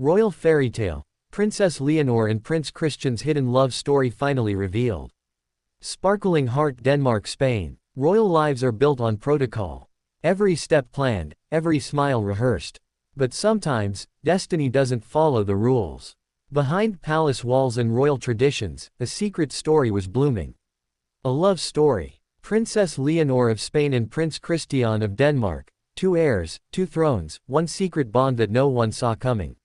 Royal Fairytale. Princess Leonor and Prince Christian's hidden love story finally revealed. Sparkling Heart, Denmark, Spain. Royal lives are built on protocol. Every step planned, every smile rehearsed. But sometimes, destiny doesn't follow the rules. Behind palace walls and royal traditions, a secret story was blooming. A love story. Princess Leonor of Spain and Prince Christian of Denmark. Two heirs, two thrones, one secret bond that no one saw coming.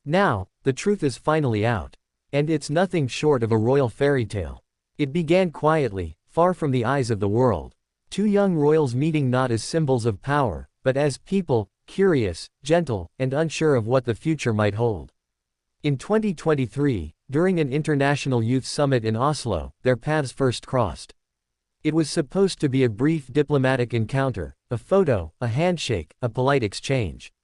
Now, the truth is finally out. And it's nothing short of a royal fairy tale. It began quietly, far from the eyes of the world. Two young royals meeting not as symbols of power, but as people, curious, gentle, and unsure of what the future might hold. In 2023, during an international youth summit in Oslo, their paths first crossed. It was supposed to be a brief diplomatic encounter, a photo, a handshake, a polite exchange.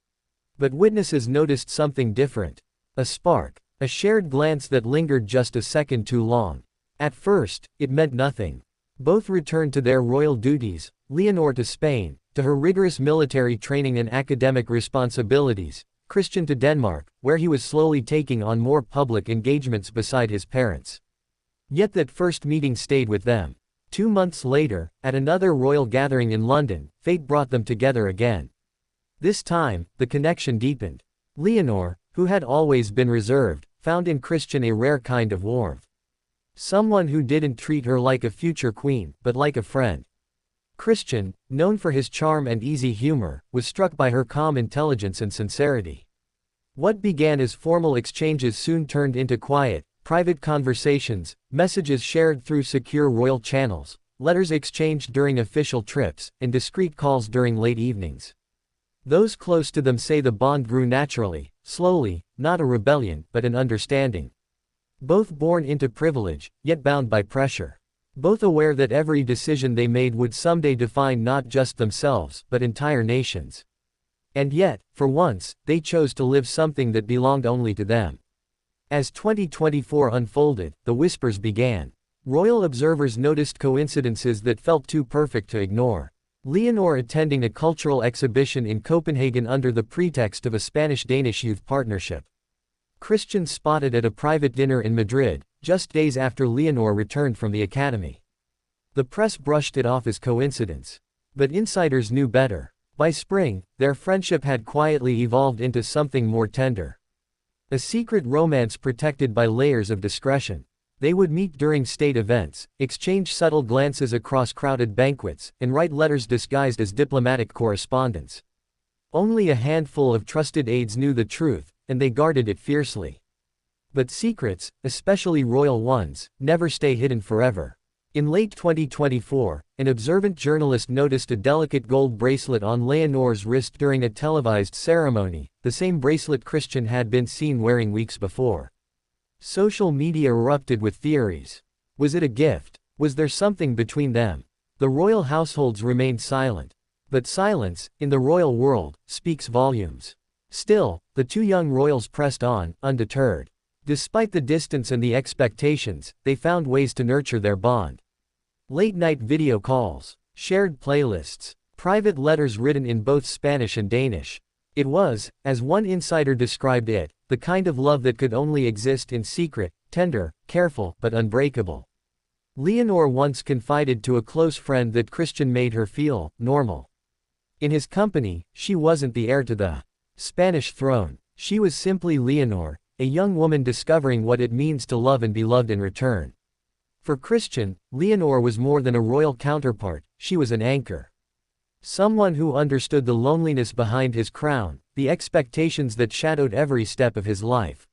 But witnesses noticed something different. A spark, a shared glance that lingered just a second too long. At first, it meant nothing. Both returned to their royal duties, Leonor to Spain, to her rigorous military training and academic responsibilities, Christian to Denmark, where he was slowly taking on more public engagements beside his parents. Yet that first meeting stayed with them. 2 months later, at another royal gathering in London, fate brought them together again. This time, the connection deepened. Leonor, who had always been reserved, found in Christian a rare kind of warmth. Someone who didn't treat her like a future queen, but like a friend. Christian, known for his charm and easy humor, was struck by her calm intelligence and sincerity. What began as formal exchanges soon turned into quiet, private conversations, messages shared through secure royal channels, letters exchanged during official trips, and discreet calls during late evenings. Those close to them say the bond grew naturally, slowly, not a rebellion, but an understanding. Both born into privilege, yet bound by pressure. Both aware that every decision they made would someday define not just themselves, but entire nations. And yet, for once, they chose to live something that belonged only to them. As 2024 unfolded, the whispers began. Royal observers noticed coincidences that felt too perfect to ignore. Leonor attending a cultural exhibition in Copenhagen under the pretext of a Spanish-Danish youth partnership. Christian spotted at a private dinner in Madrid, just days after Leonor returned from the academy. The press brushed it off as coincidence. But insiders knew better. By spring, their friendship had quietly evolved into something more tender. A secret romance protected by layers of discretion. They would meet during state events, exchange subtle glances across crowded banquets, and write letters disguised as diplomatic correspondence. Only a handful of trusted aides knew the truth, and they guarded it fiercely. But secrets, especially royal ones, never stay hidden forever. In late 2024, an observant journalist noticed a delicate gold bracelet on Leonor's wrist during a televised ceremony, the same bracelet Christian had been seen wearing weeks before. Social media erupted with theories. Was it a gift? Was there something between them? The royal households remained silent. But silence, in the royal world, speaks volumes. Still, the two young royals pressed on, undeterred. Despite the distance and the expectations, they found ways to nurture their bond. Late-night video calls, shared playlists, private letters written in both Spanish and Danish. It was, as one insider described it, the kind of love that could only exist in secret, tender, careful, but unbreakable. Leonor once confided to a close friend that Christian made her feel normal. In his company, she wasn't the heir to the Spanish throne. She was simply Leonor, a young woman discovering what it means to love and be loved in return. For Christian, Leonor was more than a royal counterpart, she was an anchor. Someone who understood the loneliness behind his crown, the expectations that shadowed every step of his life.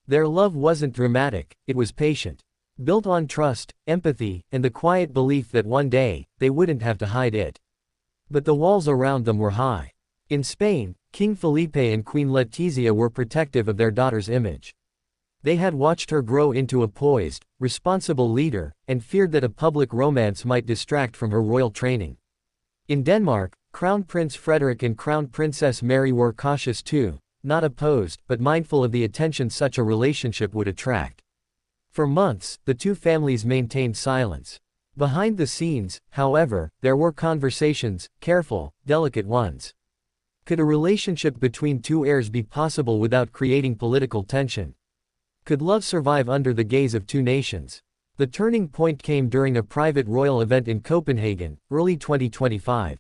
Their love wasn't dramatic, it was patient. Built on trust, empathy, and the quiet belief that one day, they wouldn't have to hide it. But the walls around them were high. In Spain, King Felipe and Queen Letizia were protective of their daughter's image. They had watched her grow into a poised, responsible leader, and feared that a public romance might distract from her royal training. In Denmark, Crown Prince Frederik and Crown Princess Mary were cautious too, not opposed, but mindful of the attention such a relationship would attract. For months, the two families maintained silence. Behind the scenes, however, there were conversations, careful, delicate ones. Could a relationship between two heirs be possible without creating political tension? Could love survive under the gaze of two nations? The turning point came during a private royal event in Copenhagen, early 2025.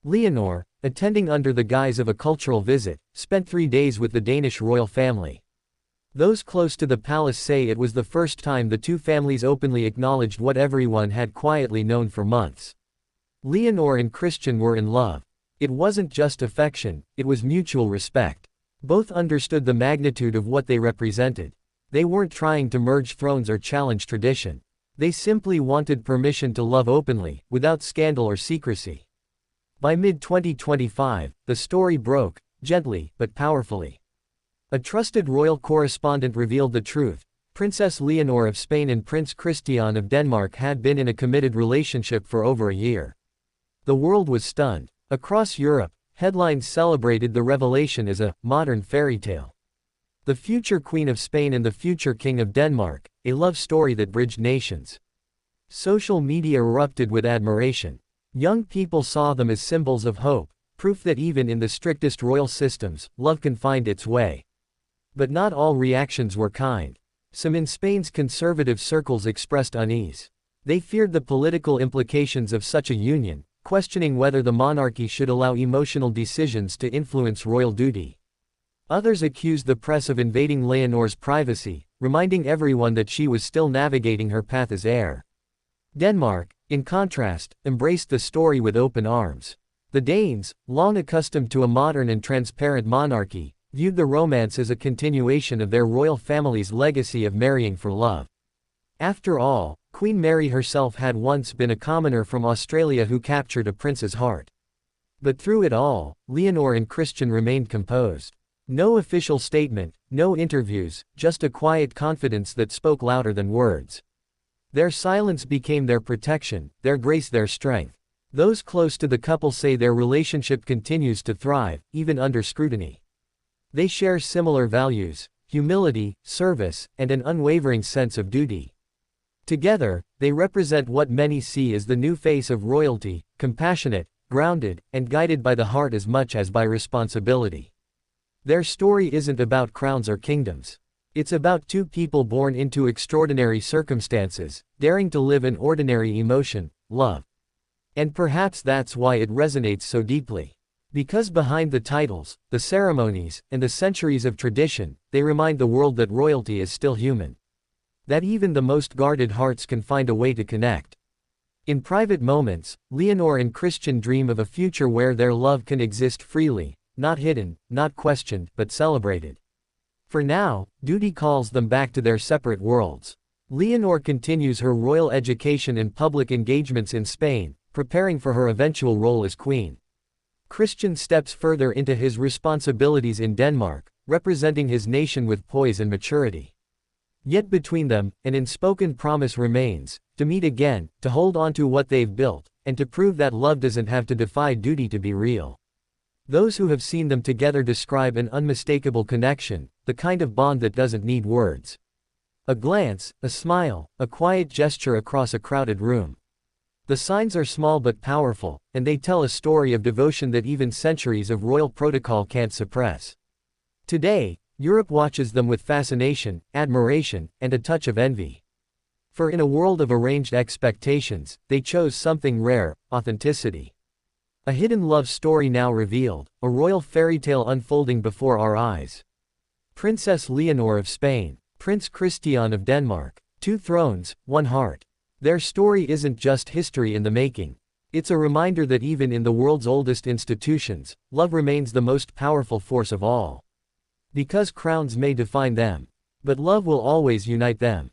Leonor, attending under the guise of a cultural visit, spent 3 days with the Danish royal family. Those close to the palace say it was the first time the two families openly acknowledged what everyone had quietly known for months. Leonor and Christian were in love. It wasn't just affection, it was mutual respect. Both understood the magnitude of what they represented. They weren't trying to merge thrones or challenge tradition. They simply wanted permission to love openly, without scandal or secrecy. By mid-2025, the story broke, gently but powerfully. A trusted royal correspondent revealed the truth. Princess Leonor of Spain and Prince Christian of Denmark had been in a committed relationship for over a year. The world was stunned. Across Europe, headlines celebrated the revelation as a modern fairy tale. The future Queen of Spain and the future King of Denmark, a love story that bridged nations. Social media erupted with admiration. Young people saw them as symbols of hope, proof that even in the strictest royal systems, love can find its way. But not all reactions were kind. Some in Spain's conservative circles expressed unease. They feared the political implications of such a union, questioning whether the monarchy should allow emotional decisions to influence royal duty. Others accused the press of invading Leonor's privacy, reminding everyone that she was still navigating her path as heir. Denmark, in contrast, embraced the story with open arms. The Danes, long accustomed to a modern and transparent monarchy, viewed the romance as a continuation of their royal family's legacy of marrying for love. After all, Queen Mary herself had once been a commoner from Australia who captured a prince's heart. But through it all, Leonor and Christian remained composed. No official statement, no interviews, just a quiet confidence that spoke louder than words. Their silence became their protection, their grace their strength. Those close to the couple say their relationship continues to thrive, even under scrutiny. They share similar values: humility, service, and an unwavering sense of duty. Together, they represent what many see as the new face of royalty, compassionate, grounded, and guided by the heart as much as by responsibility. Their story isn't about crowns or kingdoms. It's about two people born into extraordinary circumstances, daring to live an ordinary emotion, love. And perhaps that's why it resonates so deeply. Because behind the titles, the ceremonies, and the centuries of tradition, they remind the world that royalty is still human. That even the most guarded hearts can find a way to connect. In private moments, Leonor and Christian dream of a future where their love can exist freely, not hidden, not questioned, but celebrated. For now, duty calls them back to their separate worlds. Leonor continues her royal education and public engagements in Spain, preparing for her eventual role as queen. Christian steps further into his responsibilities in Denmark, representing his nation with poise and maturity. Yet between them, an unspoken promise remains: to meet again, to hold on to what they've built, and to prove that love doesn't have to defy duty to be real. Those who have seen them together describe an unmistakable connection, the kind of bond that doesn't need words. A glance, a smile, a quiet gesture across a crowded room. The signs are small but powerful, and they tell a story of devotion that even centuries of royal protocol can't suppress. Today, Europe watches them with fascination, admiration, and a touch of envy. For in a world of arranged expectations, they chose something rare: authenticity. A hidden love story now revealed, a royal fairy tale unfolding before our eyes. Princess Leonor of Spain, Prince Christian of Denmark. Two thrones, one heart. Their story isn't just history in the making. It's a reminder that even in the world's oldest institutions, love remains the most powerful force of all. Because crowns may define them, but love will always unite them.